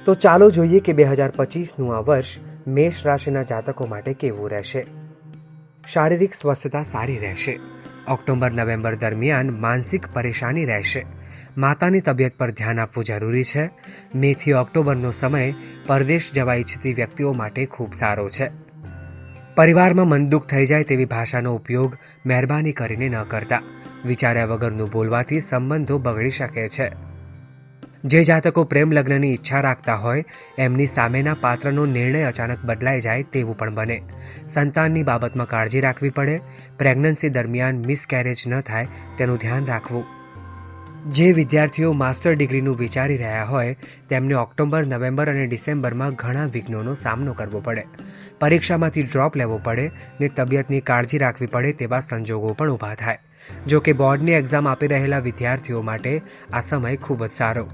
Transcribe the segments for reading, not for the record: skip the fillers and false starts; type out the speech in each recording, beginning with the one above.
તો ચાલો જોઈએ કે 2025નું આ વર્ષ મેષ રાશિના જાતકો માટે કેવું રહેશે. શારીરિક સ્વસ્થતા સારી રહેશે. ઓક્ટોબર નવેમ્બર દરમિયાન માનસિક પરેશાની રહેશે. માતાની તબિયત પર ધ્યાન આપવું જરૂરી છે. મેથી ઓક્ટોબરનો સમય પરદેશ જવા ઈચ્છતી વ્યક્તિઓ માટે ખૂબ સારો છે. પરિવારમાં મનદુખ થઈ જાય તેવી ભાષાનો ઉપયોગ મહેરબાની કરીને ન કરતા. વિચાર્યા વગરનું બોલવાથી સંબંધો બગડી શકે છે. જે જાતકો પ્રેમ લગ્નની ઈચ્છા રાખતા હોય એમની સામેના પાત્રનો નિર્ણય અચાનક બદલાઈ જાય તેવું પણ બને. સંતાનની બાબતમાં કાળજી રાખવી પડે. પ્રેગ્નન્સી દરમિયાન મિસકેરેજ ન થાય તેનું ધ્યાન રાખવું. જે વિદ્યાર્થીઓ માસ્ટર ડિગ્રીનું વિચારી રહ્યા હોય તેમને ઓક્ટોબર નવેમ્બર અને ડિસેમ્બરમાં ઘણા વિઘ્નોનો સામનો કરવો પડે. પરીક્ષામાંથી ડ્રોપ લેવો પડે ને તબિયતની કાળજી રાખવી પડે તેવા સંજોગો પણ ઊભા થાય. જો કે બોર્ડની એક્ઝામ આપી રહેલા વિદ્યાર્થીઓ માટે આ સમય ખૂબ જ સારો.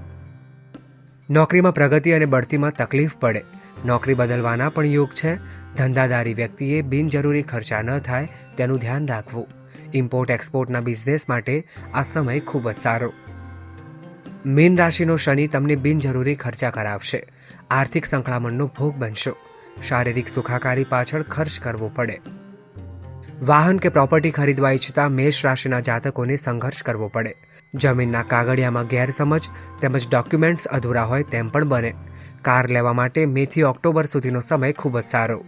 નોકરીમાં પ્રગતિ અને બઢતીમાં તકલીફ પડે. નોકરી બદલવાના પણ યોગ છે. ધંધાદારી વ્યક્તિએ બિનજરૂરી ખર્ચા ન થાય તેનું ધ્યાન રાખવું. ઇમ્પોર્ટ એક્સપોર્ટના બિઝનેસ માટે આ સમય ખૂબ જ સારો. મીન રાશિનો શનિ તમને બિનજરૂરી ખર્ચા કરાવશે. આર્થિક સંકળામણનો ભોગ બનશો. શારીરિક સુખાકારી પાછળ ખર્ચ કરવો પડે. વાહન કે પ્રોપર્ટી ખરીદવા ઈચ્છતા મેષ રાશિના જાતકોને સંઘર્ષ કરવો પડે. જમીનના કાગળિયામાં ગેરસમજ તેમજ ડોક્યુમેન્ટ્સ અધૂરા હોય તેમ પણ બને. કાર લેવા માટે મેથી ઓક્ટોબર સુધીનો સમય ખૂબ જ સારો.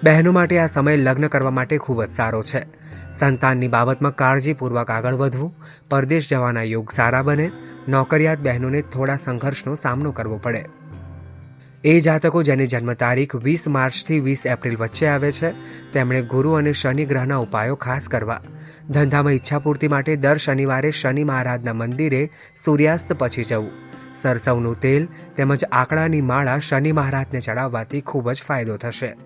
બહેનો માટે આ સમય લગ્ન કરવા માટે ખૂબ જ સારો છે. સંતાનની બાબતમાં કાળજીપૂર્વક આગળ વધવું. પરદેશ જવાના યોગ સારા બને. નોકરિયાત બહેનોને થોડા સંઘર્ષનો સામનો કરવો પડે. એ જાતકો જેની જન્મ તારીખ 20 માર્ચથી 20 એપ્રિલ વચ્ચે આવે છે તેમણે ગુરુ અને શનિ ગ્રહના ઉપાયો ખાસ કરવા. ધંધામાં ઈચ્છાપૂર્તિ માટે દર શનિવારે શનિ મહારાજના મંદિરે સૂર્યાસ્ત પછી જવું. સરસવનું તેલ તેમજ આકડાની માળા શનિ મહારાજને ચડાવવાથી ખૂબ જ ફાયદો થશે.